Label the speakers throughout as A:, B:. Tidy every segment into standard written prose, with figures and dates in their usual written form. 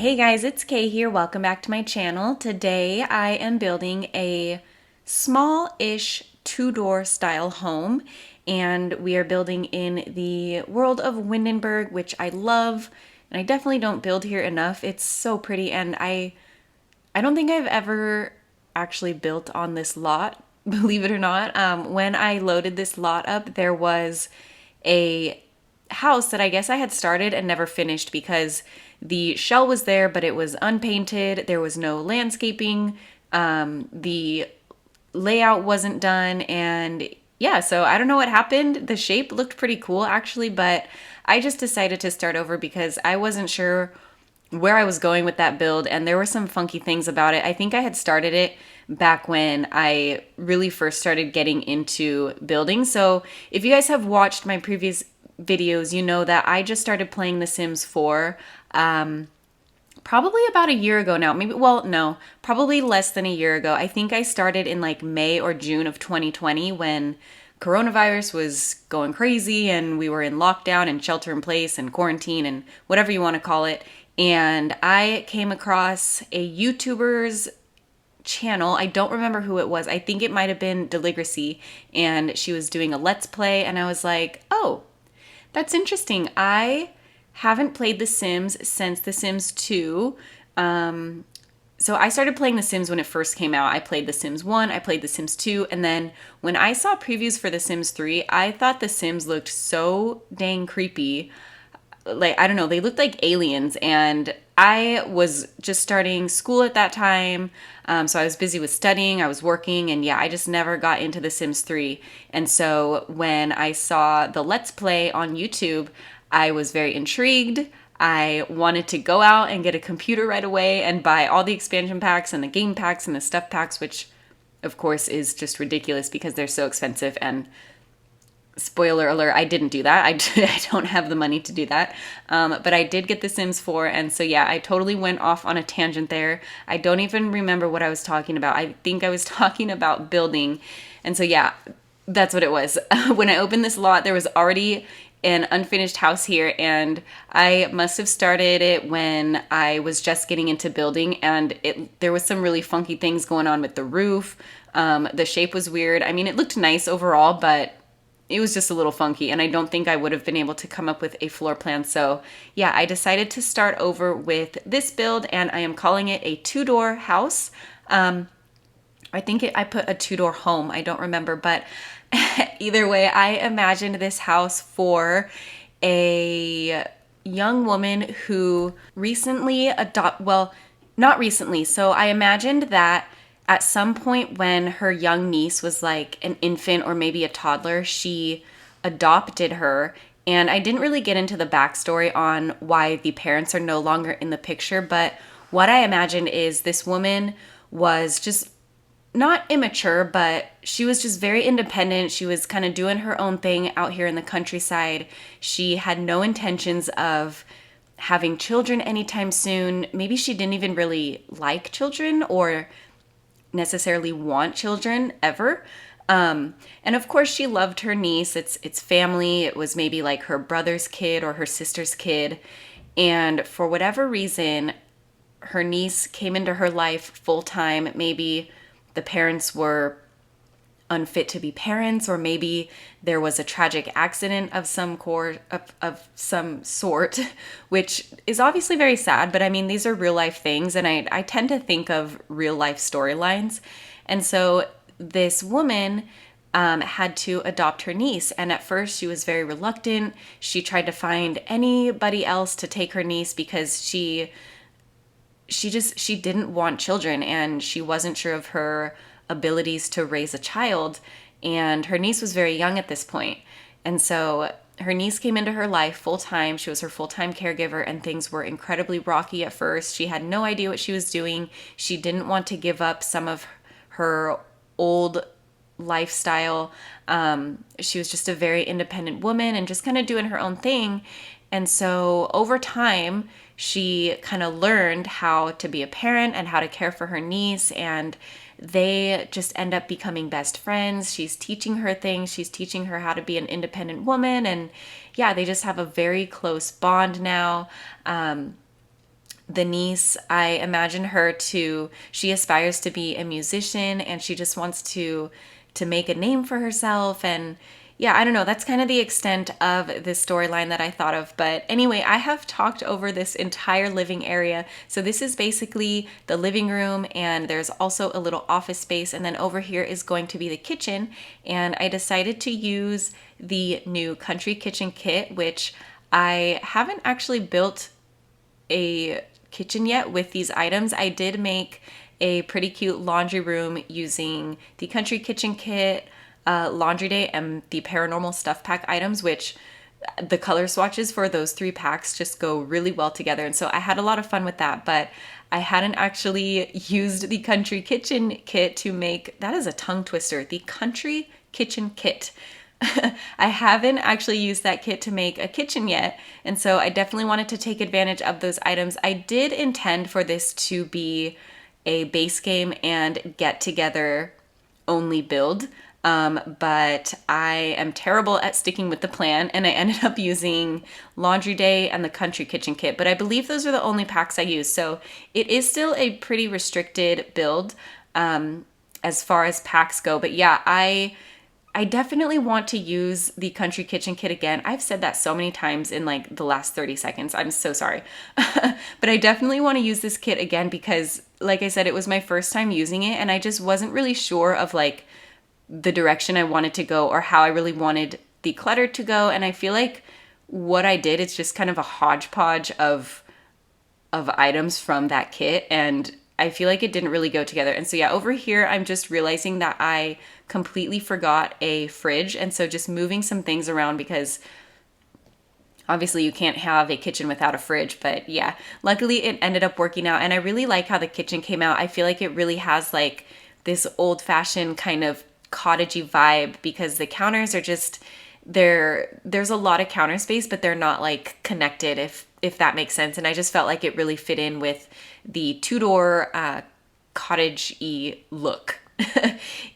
A: Hey guys, it's Kay here. Welcome back to my channel. Today I am building a small-ish two-door style home, and we are building in the world of Windenburg, which I love, and I definitely don't build here enough. It's so pretty, and I don't think I've ever actually built on this lot, believe it or not. When I loaded this lot up, there was a house that I guess I had started and never finished because the shell was there, but it was unpainted. There was no landscaping. The layout wasn't done. And yeah, so I don't know what happened. The shape looked pretty cool actually, but I just decided to start over because I wasn't sure where I was going with that build, and there were some funky things about it. I think I had started it back when I really first started getting into building. So if you guys have watched my previous videos, you know that I just started playing The Sims 4 probably about a year ago now. Maybe, well, no, probably less than a year ago. I think I started in like May or June of 2020 when coronavirus was going crazy and we were in lockdown and shelter in place and quarantine and whatever you want to call it. And I came across a YouTuber's channel. I don't remember who it was. I think it might have been Deligracy, and she was doing a Let's Play, and I was like, oh, that's interesting. I haven't played The Sims since The Sims 2. So I started playing The Sims when it first came out. I played The Sims 1, I played The Sims 2, and then when I saw previews for The Sims 3, I thought The Sims looked so dang creepy. Like, I don't know, they looked like aliens, and I was just starting school at that time, so I was busy with studying, I was working, and yeah, I just never got into The Sims 3. And so when I saw the Let's Play on YouTube, I was very intrigued. I wanted to go out and get a computer right away and buy all the expansion packs and the game packs and the stuff packs, which of course is just ridiculous because they're so expensive. And spoiler alert, I didn't do that. I don't have the money to do that. But I did get The Sims 4. And so, yeah, I totally went off on a tangent there. I don't even remember what I was talking about. I think I was talking about building. And so, yeah, that's what it was. When I opened this lot, there was already an unfinished house here, and I must have started it when I was just getting into building, and there was some really funky things going on with the roof. The shape was weird. I mean, it looked nice overall, but it was just a little funky, and I don't think I would have been able to come up with a floor plan. So yeah, I decided to start over with this build, and I am calling it a two-door house. I think I put a two-door home. I don't remember, but either way, I imagined this house for a young woman who recently well, not recently. So I imagined that at some point when her young niece was like an infant or maybe a toddler, she adopted her. And I didn't really get into the backstory on why the parents are no longer in the picture, but what I imagined is this woman was just not immature, but she was just very independent. She was kind of doing her own thing out here in the countryside. She had no intentions of having children anytime soon. Maybe she didn't even really like children or necessarily want children ever. And of course she loved her niece. It's family. It was maybe like her brother's kid or her sister's kid. And for whatever reason, her niece came into her life full time. Maybe the parents were unfit to be parents, or maybe there was a tragic accident of some sort, which is obviously very sad. But I mean, these are real life things, and I tend to think of real life storylines. And so this woman had to adopt her niece, and at first she was very reluctant. She tried to find anybody else to take her niece because she didn't want children, and she wasn't sure of her abilities to raise a child, and her niece was very young at this point. And so her niece came into her life full time. She was her full-time caregiver, and things were incredibly rocky at first. She had no idea what she was doing. She didn't want to give up some of her old lifestyle. She was just a very independent woman and just kind of doing her own thing. And so over time, she kind of learned how to be a parent and how to care for her niece, and they just end up becoming best friends. She's teaching her things. She's teaching her how to be an independent woman, and yeah, they just have a very close bond now. The niece, I imagine her to, she aspires to be a musician and she just wants to make a name for herself. And yeah, I don't know, that's kind of the extent of this storyline that I thought of. But anyway, I have talked over this entire living area. So this is basically the living room, and there's also a little office space, and then over here is going to be the kitchen. And I decided to use the new country kitchen kit, which I haven't actually built a kitchen yet with these items. I did make a pretty cute laundry room using the country kitchen kit, laundry day, and the paranormal stuff pack items, which the color swatches for those 3 packs just go really well together. And so I had a lot of fun with that, but I hadn't actually used the country kitchen kit to make, that is a tongue twister, the country kitchen kit. I haven't actually used that kit to make a kitchen yet, and so I definitely wanted to take advantage of those items. I did intend for this to be a base game and get together only build, but I am terrible at sticking with the plan, and I ended up using laundry day and the country kitchen kit, but I believe those are the only packs I used, so it is still a pretty restricted build as far as packs go. But yeah, I definitely want to use the country kitchen kit again. I've said that so many times in like the last 30 seconds. I'm so sorry. But I definitely want to use this kit again because, like I said, it was my first time using it, and I just wasn't really sure of like the direction I wanted to go or how I really wanted the clutter to go. And I feel like what I did, it's just kind of a hodgepodge of items from that kit, and I feel like it didn't really go together. And so yeah, over here, I'm just realizing that I completely forgot a fridge. And so just moving some things around, because obviously you can't have a kitchen without a fridge. But yeah, luckily it ended up working out. And I really like how the kitchen came out. I feel like it really has like this old fashioned kind of cottagey vibe, because the counters are just, there's a lot of counter space, but they're not like connected, if that makes sense. And I just felt like it really fit in with the Tudor cottage-y look.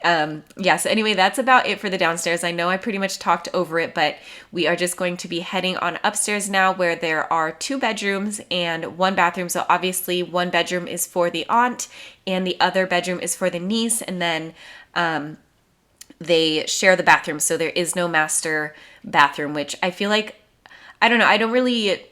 A: Yeah, so anyway, that's about it for the downstairs. I know I pretty much talked over it, but we are just going to be heading on upstairs now, where there are 2 bedrooms and 1 bathroom. So obviously 1 bedroom is for the aunt and the other bedroom is for the niece, and then they share the bathroom. So there is no master bathroom, which I feel like, I don't know, I don't really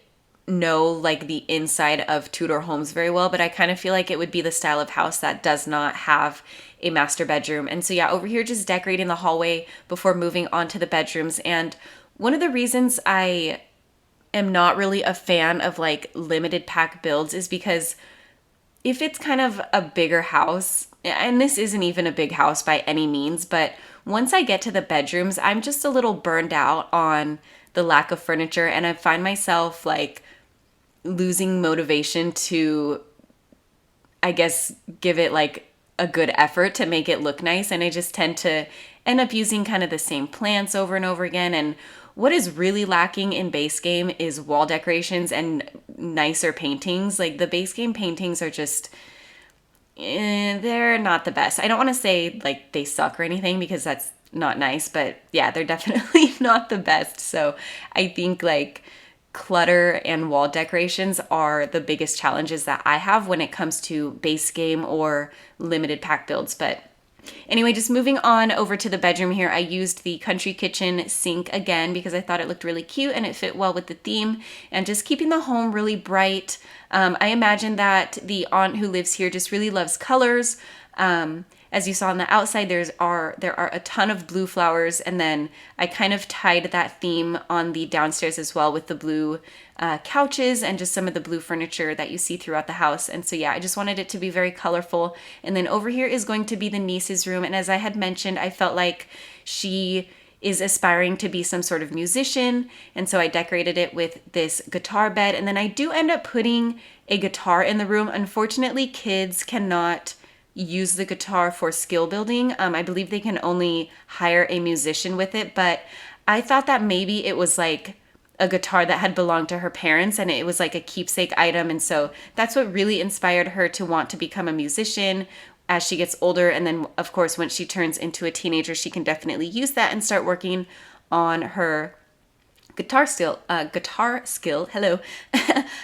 A: know like the inside of Tudor homes very well, but I kind of feel like it would be the style of house that does not have a master bedroom. And so yeah, over here just decorating the hallway before moving on to the bedrooms. And one of the reasons I am not really a fan of like limited pack builds is because if it's kind of a bigger house, and this isn't even a big house by any means, but once I get to the bedrooms, I'm just a little burned out on the lack of furniture, and I find myself like losing motivation to, I guess, give it like a good effort to make it look nice. And I just tend to end up using kind of the same plants over and over again. And what is really lacking in base game is wall decorations and nicer paintings. Like the base game paintings are just, they're not the best. I don't want to say like they suck or anything, because that's not nice, but yeah, they're definitely not the best. So I think like clutter and wall decorations are the biggest challenges that I have when it comes to base game or limited pack builds. But anyway, just moving on over to the bedroom here, I used the country kitchen sink again because I thought it looked really cute and it fit well with the theme, and just keeping the home really bright. I imagine that the aunt who lives here just really loves colors. As you saw on the outside, there are a ton of blue flowers, and then I kind of tied that theme on the downstairs as well with the blue couches and just some of the blue furniture that you see throughout the house. And so yeah, I just wanted it to be very colorful. And then over here is going to be the niece's room, and as I had mentioned, I felt like she is aspiring to be some sort of musician, and so I decorated it with this guitar bed. And then I do end up putting a guitar in the room. Unfortunately, kids cannot use the guitar for skill building. I believe they can only hire a musician with it, but I thought that maybe it was like a guitar that had belonged to her parents and it was like a keepsake item. And so that's what really inspired her to want to become a musician as she gets older. And then of course, once she turns into a teenager, she can definitely use that and start working on her guitar skill. Hello.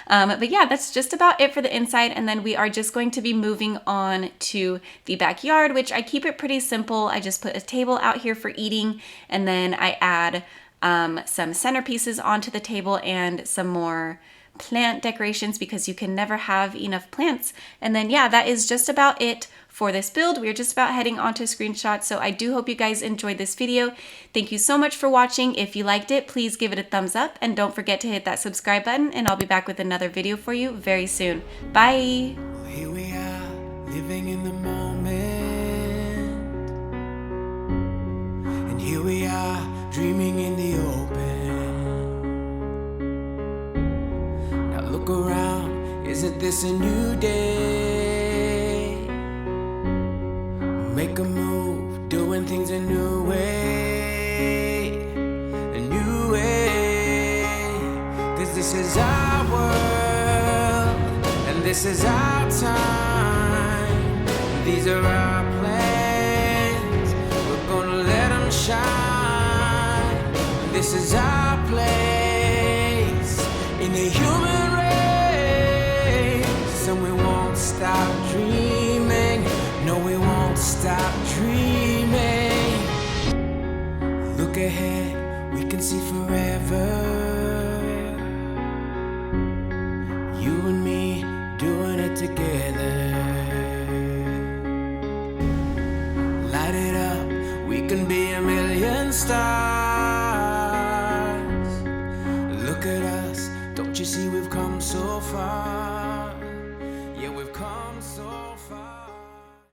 A: But yeah, that's just about it for the inside. And then we are just going to be moving on to the backyard, which I keep it pretty simple. I just put a table out here for eating, and then I add some centerpieces onto the table and some more plant decorations because you can never have enough plants. And then yeah, that is just about it for this build. We're just about heading onto screenshots. So I do hope you guys enjoyed this video. Thank you so much for watching. If you liked it, please give it a thumbs up and don't forget to hit that subscribe button, and I'll be back with another video for you very soon. Bye.
B: Here we are, living in the moment, and here we are, dreaming in the open. Now look around, isn't this a new day? Make a move, doing things a new way, a new way. 'Cause this is our world, and this is our time. These are our plans, we're gonna let them shine. This is our place in the human race, and we won't stop dreaming. No, we won't stop dreaming. Look ahead, we can see forever. You and me doing it together. Light it up, we can be a million stars. Look at us, don't you see we've come so far?